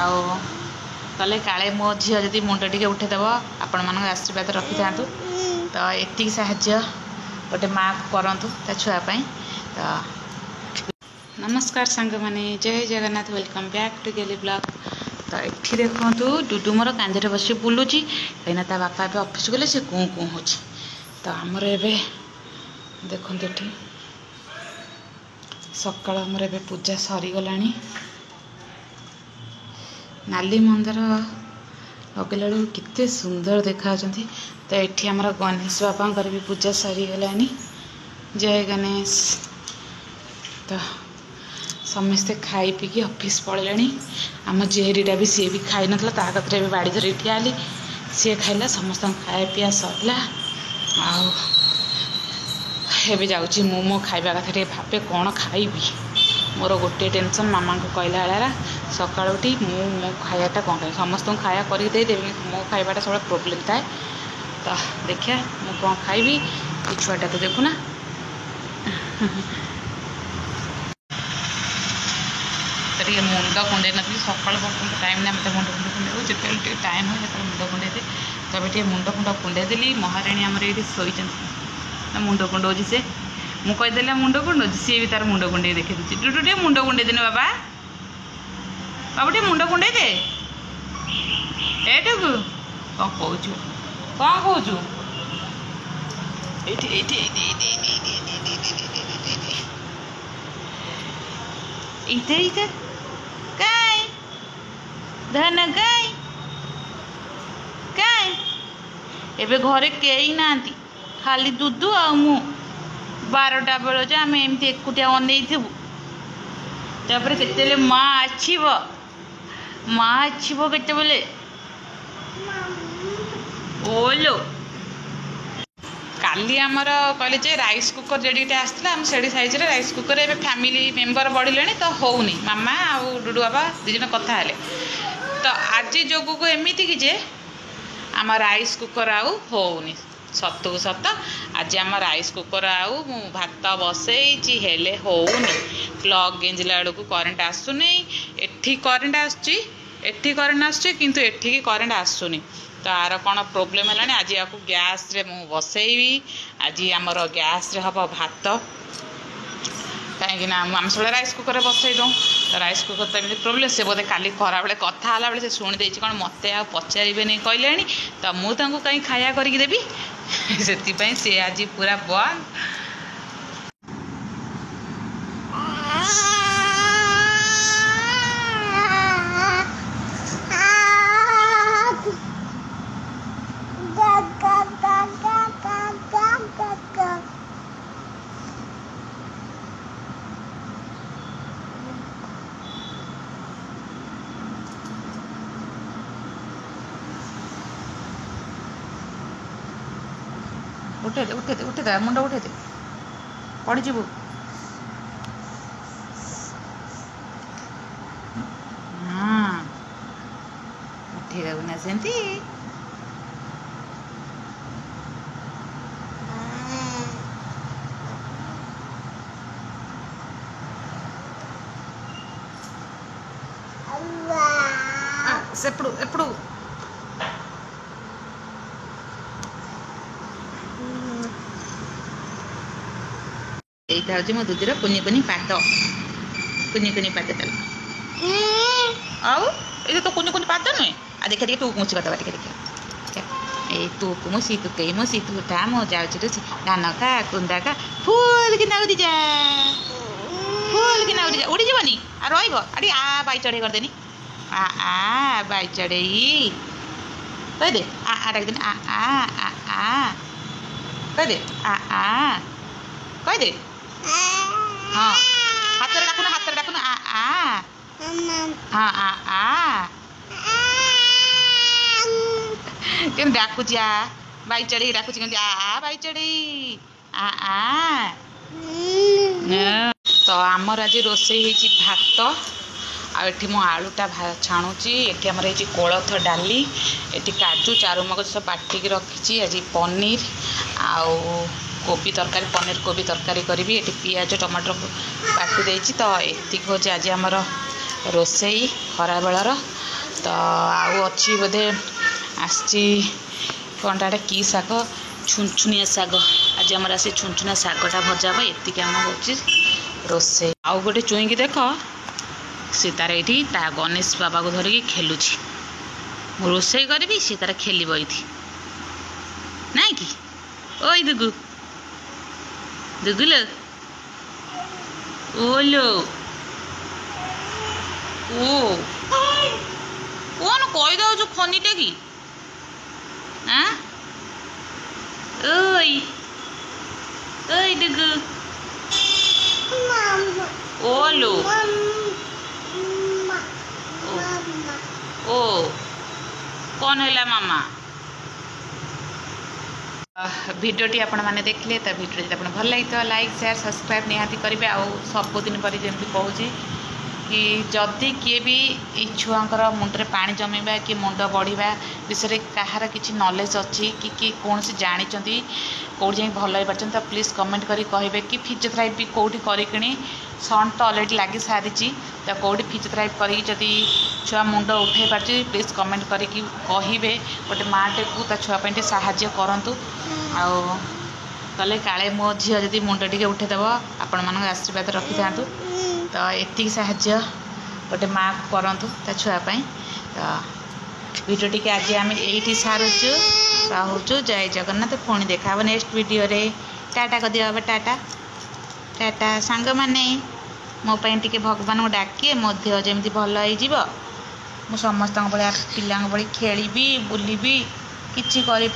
आउ कले काले मो झील जदि मुंड टे उठेदेव आपण मान आशीर्वाद रखी था। तो एति साहाय्य गोटे माँ करूँ ता छुआपाई। तो नमस्कार सांग माने जय जगन्नाथ वेलकम बैक टू गेली ब्लॉग। तो ये देखु डुडू मोर कांधे बस बुलूची कहीं ता बापा ए ऑफिस गले से कूँ कूँ हो। तो आमर एबे देखो ये सकाल आमर एबे पूजा सरीगला। नाली मंदिर लगेला केते सुंदर देखा। तो ये आमर गणेश बापा भी पूजा सरीगला। जय गणेश। तो समस्ते खाई पी की ऑफिस पड़े। आम जेरीटा भी सी भी खाई नाला कतरे बाड़ी धर ठियाली सी खाइला समस्त खाया पीया सरला। आबे जाऊँगी मो खाଇବା कथा टे भावे कौन खाइबी। मोर गोटे टेंशन मामा को कहला बेला सका उठी मो खायाटा कौन खाई समस्त खाया करदेवी मो खाइबाटा सब प्रोब्लेम थाए। तो देखिया मु कौन खाइबी ये छुआटा तो देखुना ये मुंड कुंडे नी सका टाइम ना मतलब मुंड कुंड कुंडे जो टाइम हो मुंड कुंडे दे। तो ये मुंड कुंड कुंडे देली महाराणी आमर ये शोई मुंड कुंडे से मुझे कहीदेला मुंड कुंडे सी भी तार मुंड कुंडे देखी दूसरी डुडू टे मुंड कुंडे देने बाबा बाबू टे मुंड कुंडे दे एटू कौन कौचु कौन कौचु इते काय धन काय काय एबे घरे केई नांती खाली दुदू आ मु 12टा बेल जे आम एमती एकुटिया अनईबू। तापर केते माँ आछिबो केते बेले ओलो काली आमर कहले जे राइस कुकर जेडीटे आसला आम सेडी साइज रे राइस कुकर ए फैमिली मेंबर बढ़िले तो होउनी मामा आ डुडू बाबा दिजन कथा हेले। तो आज जोगु को एमिति कि जे आम राइस कुकर आउ होउनी सतु सत आज आम राइस कुकर आउ भात बसई हेले होउनी प्लग गेंजिला बेलू करेन्ट आसुनी एठी करेन्ट आसुची एठी करेन्ट आसुची किंतु एठी की करेन्ट आसुनी। तो आर कौन प्रोब्लेम है आज या गैस रे मु बसैबी आज आमर गैस रे हम भात कहीं आम सब राइस कुकर बसई दूँ। तो राइस कुकर तो एमती प्रोब्लेम से बोधे काली खरा बेले कथा बेले से शुणी देती कौन मत आ पचारे नहीं कहले तो मुझे कहीं खाया करके देवी से सी आज पूरा बंद। उठे दे मुंड उठे दे पड़ी जीवु। हाँ उठे देबू ना सेमती सेपड़ू एपड़ू এইটা হচ্ছে মো দুধের কুনি কুনি পাত তেল আউ এটা তো কুনি কুনি পাত নয় আর দেখে দেখে টু মুছি কথা দেখে দেখে এই টু মুছি টু কেই মুছি টু তা মো যাଉଛି রুচি ধান খা কুন্দা খা ফুল কি নাও দিজা উড়ি যাবনি আর রইব আরে আ বাই চড়াই করে দেনি আ বাই চড়াই কই দে ডাক দেনি আ কই দে কই दे हाँ हाथ डाकुन आ हाँ आ के डाकुची आ बाई चढ़ी डाकुची आ बाई चढ़ी आ तो आमर आज रोसई होती भात आठी मो आलूटा छाणुची एटी आमर ये कोलथ डाली एटी काजू चारुमगज सब बाटिक रखी आज पनीर आउ कोबी तरकारी पनीर कोबी तरकारी करी ये पियाज टमाटर काटी देती। तो ये हूँ आज आमर रोसई खरा बेलर तो आउ अच्छी बोधे आसची कौनटा कि शाग छुनछुनिया शाग आज आम आसी छुनछुनिया शागटा भजा भाई एति आम हो रोसे आउ गोटे चुईकी देख सी तार ये गणेश बाबा को धरिकी खेलुची रोसे करी सी तार खेल ये ना कि ओई दुगु दुगुलो ओलो ओ कौन कही दौ खनिटे कि हाँ ओई ओई दुगु ओलो ओ कौन है मामा भिडियोटी आपण मैंने देखले तो भिडियो जब भल लगी तो लाइक शेयर सब्सक्राइब निहाती करेंगे आउ सबुदिन पर जमी कहूँ कि जदि किए भी छुआंकर मुंडे पानी जमीबा कि मुंड बढ़िया विषय कहार किसी नॉलेज अच्छी कि कौन से जानी कौट जाए भल हो पार्टी तो प्लीज कमेंट करी कहे कि फिजियोथेरापी कौटी करी सन तो अलरेडी लगी सारी तो कौटी फिजियोथेरापी करी छुआ मुंड उठे पार्टी प्लीज कमेंट करी कहे गोटे माँटे को छुआपाई साहाय्य करूँ आले काले मो झी जदि मुंड टे उठेदेव आपण मान आशीर्वाद रखी था तो एति साहाय्य गोटे माँ करूँ ता छुआपाई तो वीडियो टी आज आम ये सारूचु रोचु जय जगन्नाथ पुणी देखा नेक्स्ट वीडियो रे टाटा कर दिया टाटा टाटा सांग माने मोपाई टी भगवान को डाकिए मो देह जमी भल हो समस्त पिला खेली बुली किसी कर